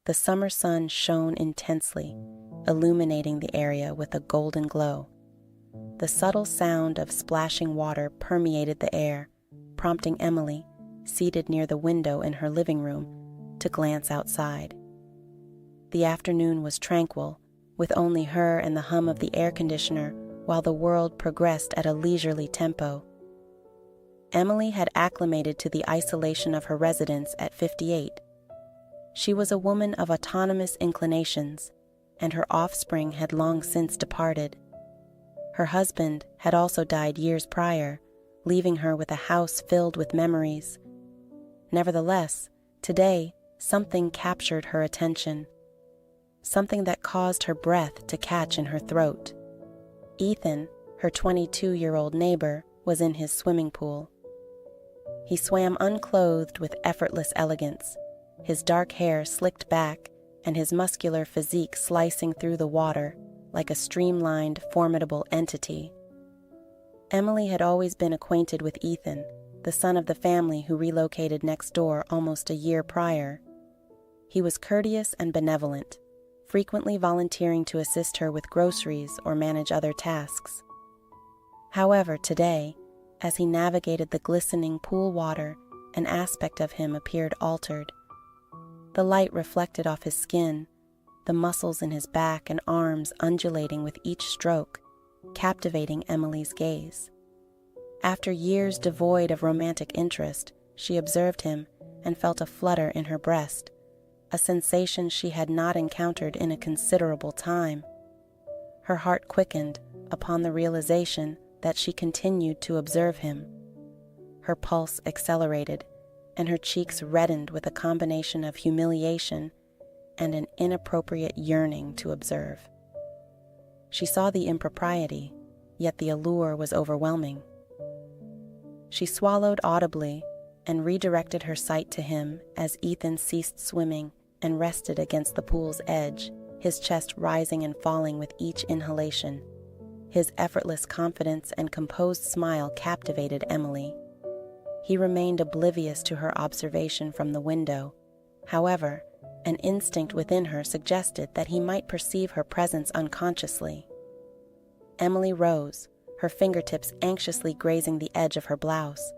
The summer sun shone intensely, illuminating the area with a golden glow. The subtle sound of splashing water permeated the air, prompting Emily, seated near the window in her living room, to glance outside. The afternoon was tranquil, with only her and the hum of the air conditioner, while the world progressed at a leisurely tempo. Emily had acclimated to the isolation of her residence at 58. She was a woman of autonomous inclinations, and her offspring had long since departed. Her husband had also died years prior, leaving her with a house filled with memories. Nevertheless, today, something captured her attention, something that caused her breath to catch in her throat. Ethan, her 22-year-old neighbor, was in his swimming pool. He swam unclothed with effortless elegance, his dark hair slicked back and his muscular physique slicing through the water like a streamlined, formidable entity. Emily had always been acquainted with Ethan, the son of the family who relocated next door almost a year prior. He was courteous and benevolent, frequently volunteering to assist her with groceries or manage other tasks. However, today, as he navigated the glistening pool water, an aspect of him appeared altered. The light reflected off his skin, the muscles in his back and arms undulating with each stroke, captivating Emily's gaze. After years devoid of romantic interest, she observed him and felt a flutter in her breast, a sensation she had not encountered in a considerable time. Her heart quickened upon the realization that she continued to observe him. Her pulse accelerated, and her cheeks reddened with a combination of humiliation and an inappropriate yearning to observe. She saw the impropriety, yet the allure was overwhelming. She swallowed audibly and redirected her sight to him as Ethan ceased swimming and rested against the pool's edge, his chest rising and falling with each inhalation. His effortless confidence and composed smile captivated Emily. He remained oblivious to her observation from the window. However, an instinct within her suggested that he might perceive her presence unconsciously. Emily rose, her fingertips anxiously grazing the edge of her blouse.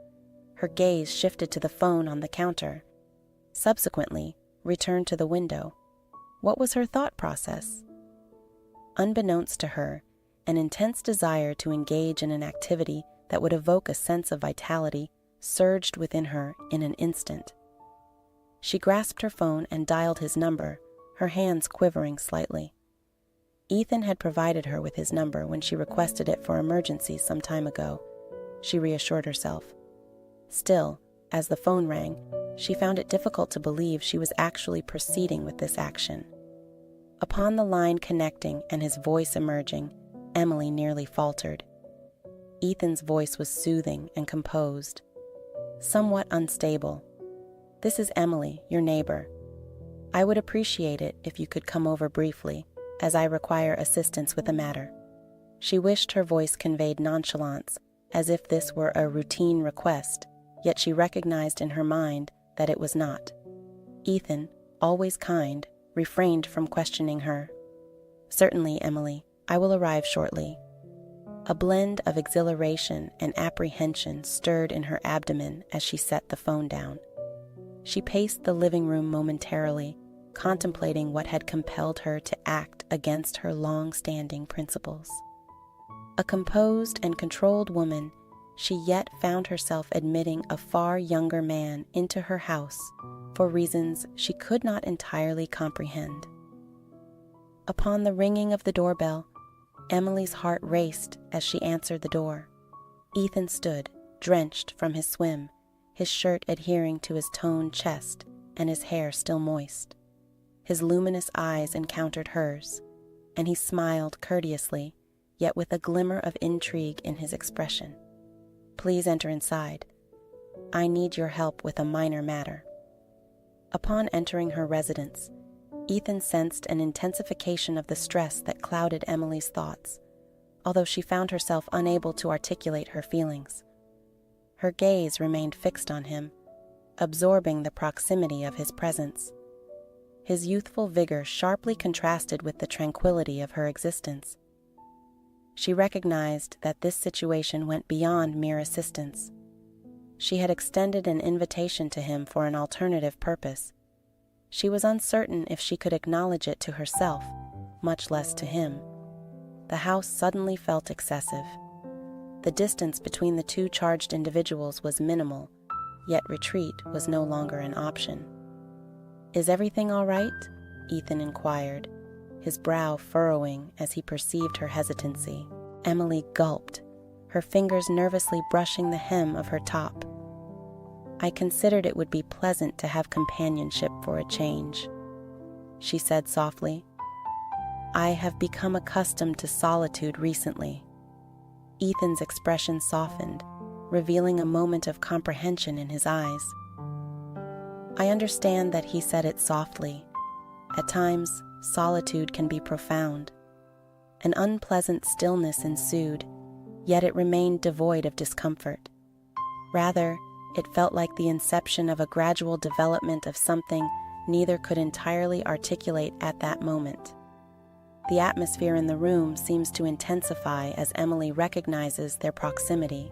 Her gaze shifted to the phone on the counter, subsequently returned to the window. What was her thought process? Unbeknownst to her, an intense desire to engage in an activity that would evoke a sense of vitality surged within her in an instant. She grasped her phone and dialed his number, her hands quivering slightly. Ethan had provided her with his number when she requested it for emergencies some time ago, she reassured herself. Still, as the phone rang, she found it difficult to believe she was actually proceeding with this action. Upon the line connecting and his voice emerging, Emily nearly faltered. Ethan's voice was soothing and composed, somewhat unstable. "This is Emily, your neighbor. I would appreciate it if you could come over briefly, as I require assistance with a matter." She wished her voice conveyed nonchalance, as if this were a routine request, yet she recognized in her mind that it was not. Ethan, always kind, refrained from questioning her. "Certainly, Emily, I will arrive shortly." A blend of exhilaration and apprehension stirred in her abdomen as she set the phone down. She paced the living room momentarily, contemplating what had compelled her to act against her long-standing principles. A composed and controlled woman, she yet found herself admitting a far younger man into her house for reasons she could not entirely comprehend. Upon the ringing of the doorbell, Emily's heart raced as she answered the door. Ethan stood, drenched from his swim, his shirt adhering to his toned chest and his hair still moist. His luminous eyes encountered hers, and he smiled courteously, yet with a glimmer of intrigue in his expression. "Please enter inside. I need your help with a minor matter." Upon entering her residence, Ethan sensed an intensification of the stress that clouded Emily's thoughts, although she found herself unable to articulate her feelings. Her gaze remained fixed on him, absorbing the proximity of his presence. his youthful vigor sharply contrasted with the tranquility of her existence. She recognized that this situation went beyond mere assistance. She had extended an invitation to him for an alternative purpose. She was uncertain if she could acknowledge it to herself, much less to him. The house suddenly felt excessive. The distance between the two charged individuals was minimal, yet retreat was no longer an option. "Is everything all right?" Ethan inquired, his brow furrowing as he perceived her hesitancy. Emily gulped, her fingers nervously brushing the hem of her top. "I considered it would be pleasant to have companionship for a change," she said softly. "I have become accustomed to solitude recently." Ethan's expression softened, revealing a moment of comprehension in his eyes. "I understand that," he said it softly. "At times, solitude can be profound." An unpleasant stillness ensued, yet it remained devoid of discomfort. Rather, it felt like the inception of a gradual development of something neither could entirely articulate at that moment. The atmosphere in the room seems to intensify as Emily recognizes their proximity.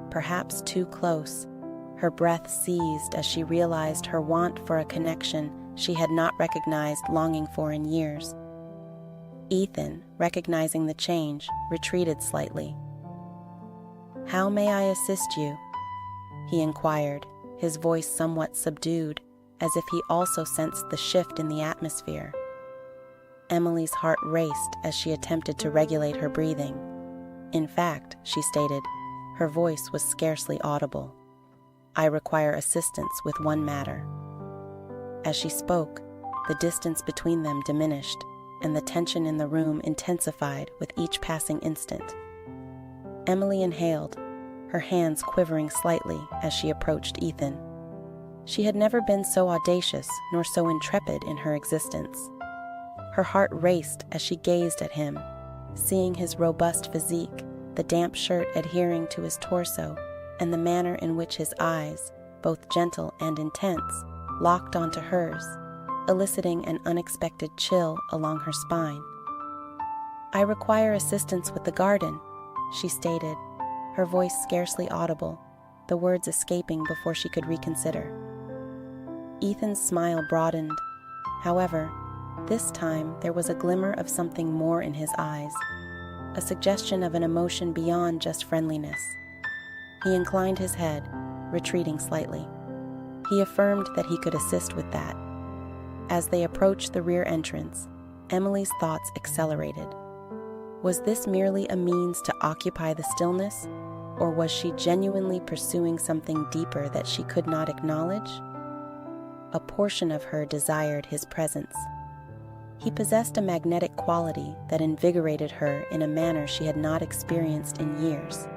Perhaps too close, her breath seized as she realized her want for a connection she had not recognized longing for in years. Ethan, recognizing the change, retreated slightly. "How may I assist you?" he inquired, his voice somewhat subdued, as if he also sensed the shift in the atmosphere. Emily's heart raced as she attempted to regulate her breathing. In fact, she stated, her voice was scarcely audible. "I require assistance with one matter." As she spoke, the distance between them diminished, and the tension in the room intensified with each passing instant. Emily inhaled, her hands quivering slightly as she approached Ethan. She had never been so audacious nor so intrepid in her existence. Her heart raced as she gazed at him, seeing his robust physique, the damp shirt adhering to his torso, and the manner in which his eyes, both gentle and intense, locked onto hers, eliciting an unexpected chill along her spine. "I require assistance with the garden," she stated, her voice scarcely audible, the words escaping before she could reconsider. Ethan's smile broadened. However, this time there was a glimmer of something more in his eyes, a suggestion of an emotion beyond just friendliness. He inclined his head, retreating slightly. He affirmed that he could assist with that. As they approached the rear entrance, Emily's thoughts accelerated. Was this merely a means to occupy the stillness, or was she genuinely pursuing something deeper that she could not acknowledge? A portion of her desired his presence. He possessed a magnetic quality that invigorated her in a manner she had not experienced in years.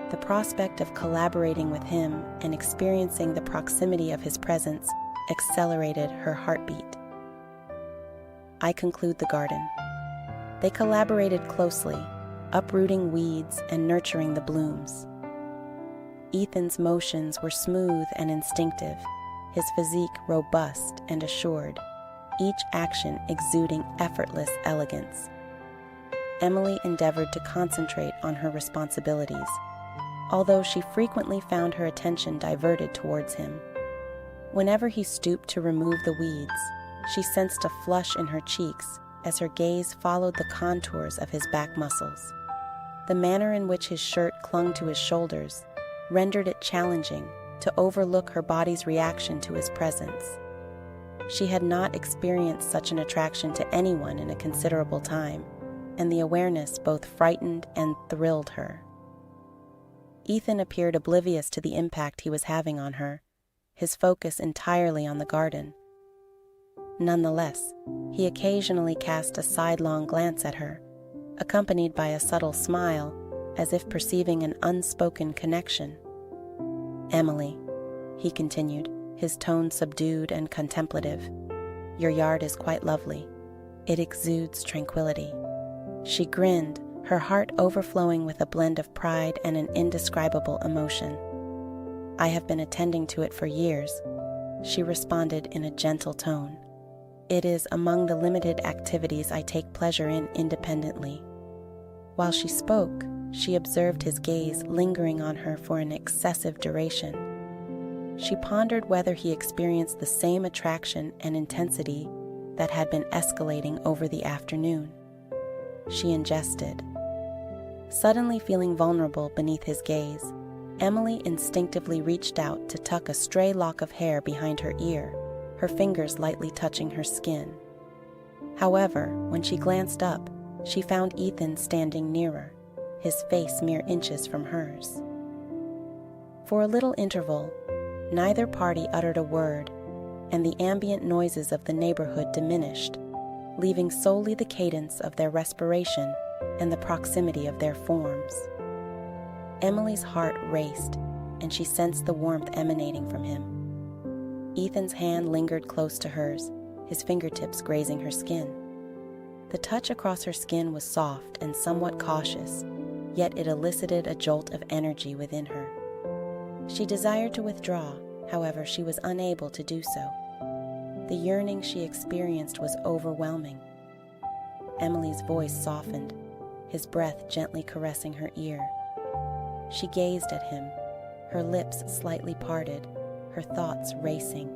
The prospect of collaborating with him and experiencing the proximity of his presence accelerated her heartbeat. "I conclude the garden." They collaborated closely, uprooting weeds and nurturing the blooms. Ethan's motions were smooth and instinctive, his physique robust and assured, each action exuding effortless elegance. Emily endeavored to concentrate on her responsibilities, although she frequently found her attention diverted towards him. Whenever he stooped to remove the weeds, she sensed a flush in her cheeks as her gaze followed the contours of his back muscles. The manner in which his shirt clung to his shoulders rendered it challenging to overlook her body's reaction to his presence. She had not experienced such an attraction to anyone in a considerable time, and the awareness both frightened and thrilled her. Ethan appeared oblivious to the impact he was having on her, his focus entirely on the garden. Nonetheless, he occasionally cast a sidelong glance at her, accompanied by a subtle smile, as if perceiving an unspoken connection. "Emily," he continued, his tone subdued and contemplative, "your yard is quite lovely. It exudes tranquility." She grinned, her heart overflowing with a blend of pride and an indescribable emotion. "I have been attending to it for years. she responded in a gentle tone. "It is among the limited activities I take pleasure in independently." While she spoke, she observed his gaze lingering on her for an excessive duration. She pondered whether he experienced the same attraction and intensity that had been escalating over the afternoon. She ingested. Suddenly feeling vulnerable beneath his gaze, Emily instinctively reached out to tuck a stray lock of hair behind her ear, her fingers lightly touching her skin. However, when she glanced up, she found Ethan standing nearer, his face mere inches from hers. For a little interval, neither party uttered a word, and the ambient noises of the neighborhood diminished, leaving solely the cadence of their respiration and the proximity of their forms. Emily's heart raced, and she sensed the warmth emanating from him. Ethan's hand lingered close to hers, his fingertips grazing her skin. The touch across her skin was soft and somewhat cautious, yet it elicited a jolt of energy within her. She desired to withdraw, however, she was unable to do so. The yearning she experienced was overwhelming. Emily's voice softened, his breath gently caressing her ear. She gazed at him, her lips slightly parted, her thoughts racing.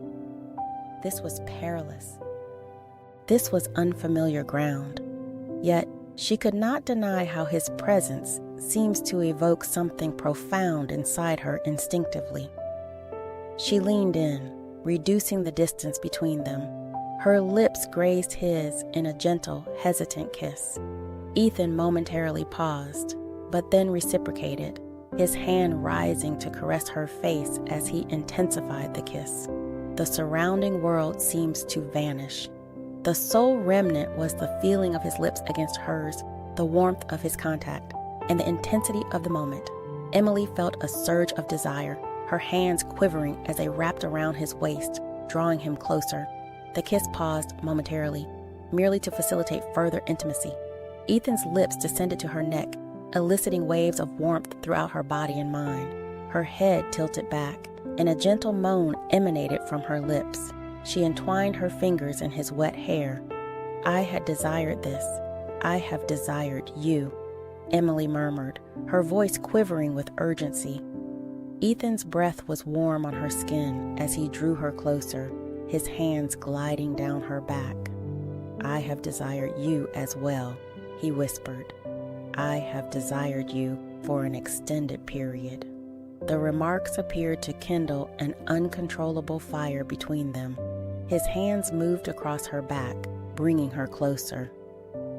This was perilous. This was unfamiliar ground, yet she could not deny how his presence seems to evoke something profound inside her instinctively. She leaned in, reducing the distance between them. Her lips grazed his in a gentle, hesitant kiss. Ethan momentarily paused, but then reciprocated, his hand rising to caress her face as he intensified the kiss. The surrounding world seems to vanish. The sole remnant was the feeling of his lips against hers, the warmth of his contact, and the intensity of the moment. Emily felt a surge of desire, her hands quivering as they wrapped around his waist, drawing him closer. The kiss paused momentarily, merely to facilitate further intimacy. Ethan's lips descended to her neck, eliciting waves of warmth throughout her body and mind. Her head tilted back, and a gentle moan emanated from her lips. She entwined her fingers in his wet hair. "I had desired this. I have desired you," Emily murmured, her voice quivering with urgency. Ethan's breath was warm on her skin as he drew her closer, his hands gliding down her back. "I have desired you as well," he whispered. "I have desired you for an extended period." The remarks appeared to kindle an uncontrollable fire between them. His hands moved across her back, bringing her closer.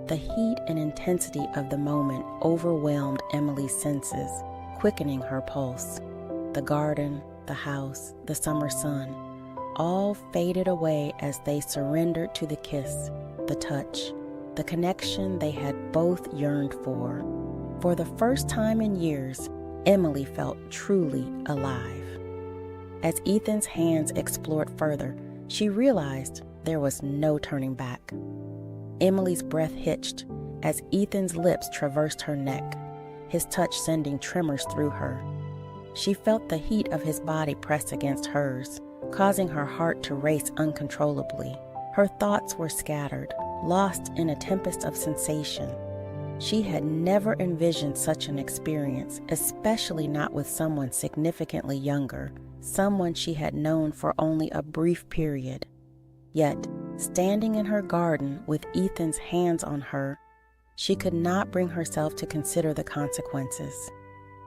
The heat and intensity of the moment overwhelmed Emily's senses, quickening her pulse. The garden, the house, the summer sun, all faded away as they surrendered to the kiss, the touch, the connection they had both yearned for. For the first time in years, Emily felt truly alive. As Ethan's hands explored further, she realized there was no turning back. Emily's breath hitched as Ethan's lips traversed her neck, his touch sending tremors through her. She felt the heat of his body press against hers, causing her heart to race uncontrollably. Her thoughts were scattered, lost in a tempest of sensation. She had never envisioned such an experience, especially not with someone significantly younger, someone she had known for only a brief period. Yet, standing in her garden with Ethan's hands on her, she could not bring herself to consider the consequences.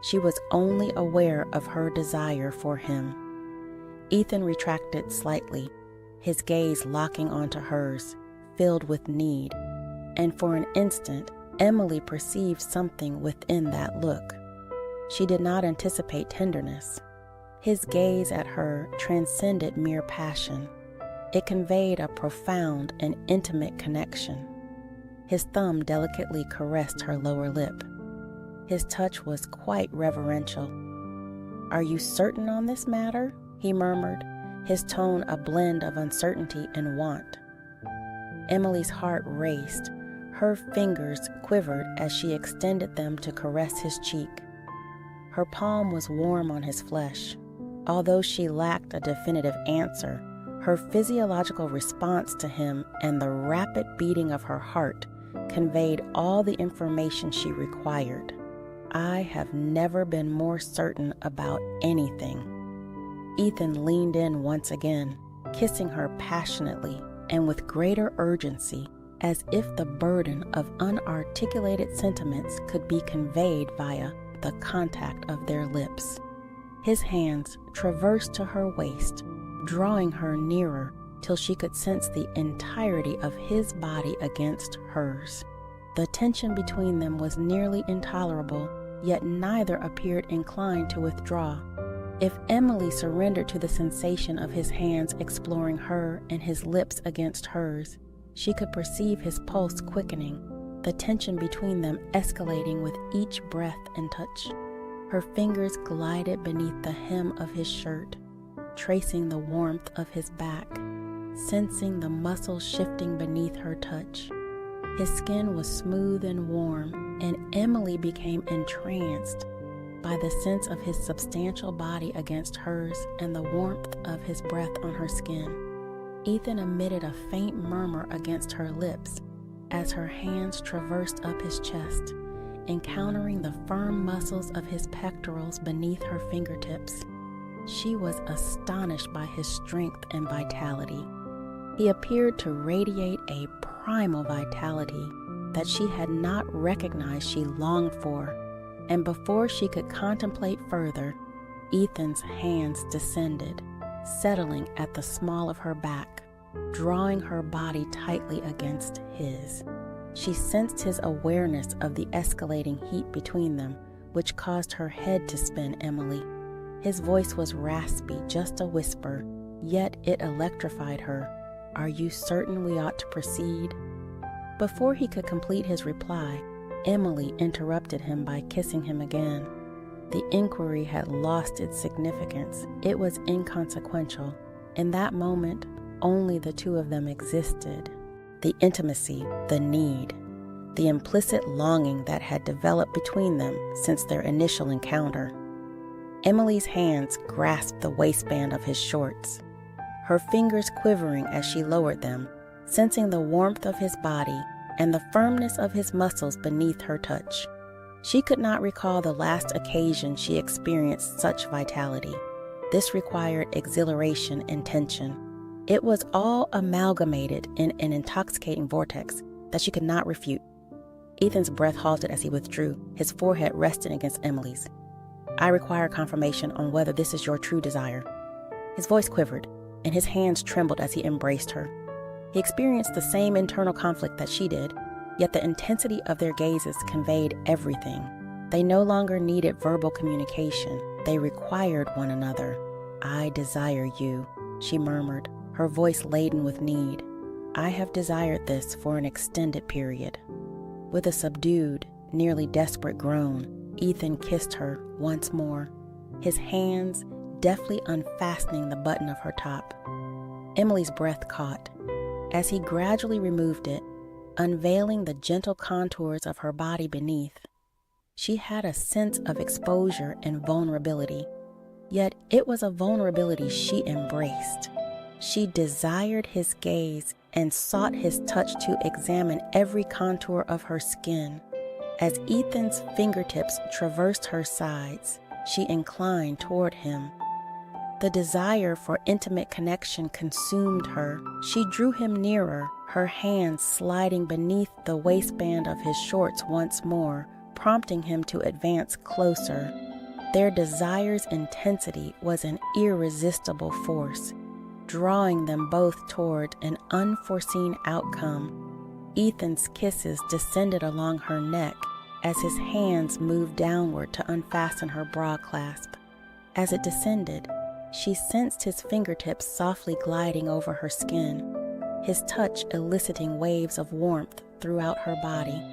She was only aware of her desire for him. Ethan retracted slightly, his gaze locking onto hers, filled with need, and for an instant, Emily perceived something within that look. She did not anticipate tenderness. His gaze at her transcended mere passion. It conveyed a profound and intimate connection. His thumb delicately caressed her lower lip. His touch was quite reverential. "Are you certain on this matter?" he murmured, his tone a blend of uncertainty and want. Emily's heart raced. Her fingers quivered as she extended them to caress his cheek. Her palm was warm on his flesh. Although she lacked a definitive answer, Her physiological response to him and the rapid beating of her heart conveyed all the information she required. I have never been more certain about anything. Ethan leaned in once again, kissing her passionately and with greater urgency, as if the burden of unarticulated sentiments could be conveyed via the contact of their lips. His hands traversed to her waist, drawing her nearer till she could sense the entirety of his body against hers. The tension between them was nearly intolerable, yet neither appeared inclined to withdraw. If Emily surrendered to the sensation of his hands exploring her and his lips against hers, she could perceive his pulse quickening, the tension between them escalating with each breath and touch. Her fingers glided beneath the hem of his shirt, tracing the warmth of his back, sensing the muscles shifting beneath her touch. His skin was smooth and warm, and Emily became entranced by the sense of his substantial body against hers and the warmth of his breath on her skin. Ethan emitted a faint murmur against her lips as her hands traversed up his chest, encountering the firm muscles of his pectorals beneath her fingertips. She was astonished by his strength and vitality. He appeared to radiate a primal vitality that she had not recognized she longed for, and before she could contemplate further, Ethan's hands descended, settling at the small of her back, drawing her body tightly against his. She sensed his awareness of the escalating heat between them, which caused her head to spin. Emily. His voice was raspy, just a whisper, yet it electrified her. "Are you certain we ought to proceed?" Before he could complete his reply, Emily interrupted him by kissing him again. The inquiry had lost its significance. It was inconsequential. In that moment, only the two of them existed. The intimacy, the need, the implicit longing that had developed between them since their initial encounter. Emily's hands grasped the waistband of his shorts, her fingers quivering as she lowered them, sensing the warmth of his body and the firmness of his muscles beneath her touch. She could not recall the last occasion she experienced such vitality. This required exhilaration and tension. It was all amalgamated in an intoxicating vortex that she could not refute. Ethan's breath halted as he withdrew, his forehead resting against Emily's. "I require confirmation on whether this is your true desire." His voice quivered, and his hands trembled as he embraced her. He experienced the same internal conflict that she did, yet the intensity of their gazes conveyed everything. They no longer needed verbal communication. They required one another. "I desire you," she murmured, her voice laden with need. "I have desired this for an extended period." With a subdued, nearly desperate groan, Ethan kissed her once more, his hands deftly unfastening the button of her top. Emily's breath caught as he gradually removed it, unveiling the gentle contours of her body beneath. She had a sense of exposure and vulnerability, yet it was a vulnerability she embraced. She desired his gaze and sought his touch to examine every contour of her skin. As Ethan's fingertips traversed her sides, she inclined toward him. The desire for intimate connection consumed her. She drew him nearer, her hands sliding beneath the waistband of his shorts once more, prompting him to advance closer. Their desire's intensity was an irresistible force, drawing them both toward an unforeseen outcome. Ethan's kisses descended along her neck as his hands moved downward to unfasten her bra clasp. As it descended, she sensed his fingertips softly gliding over her skin, his touch eliciting waves of warmth throughout her body.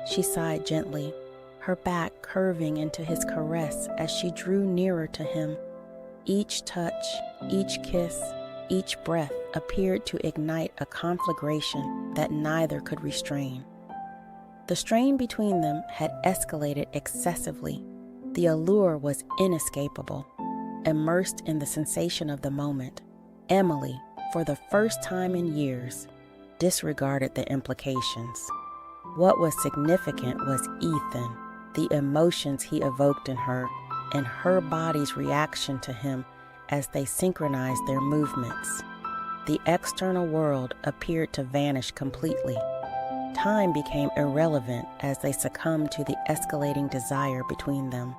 She sighed gently, her back curving into his caress as she drew nearer to him. Each touch, each kiss, each breath appeared to ignite a conflagration that neither could restrain. The strain between them had escalated excessively. The allure was inescapable. Immersed in the sensation of the moment, Emily, for the first time in years, disregarded the implications. What was significant was Ethan, the emotions he evoked in her, and her body's reaction to him as they synchronized their movements. The external world appeared to vanish completely. Time became irrelevant as they succumbed to the escalating desire between them.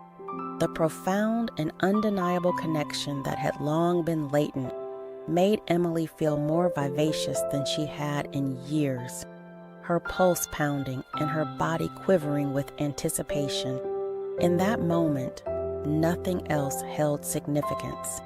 The profound and undeniable connection that had long been latent made Emily feel more vivacious than she had in years, her pulse pounding and her body quivering with anticipation. In that moment, nothing else held significance.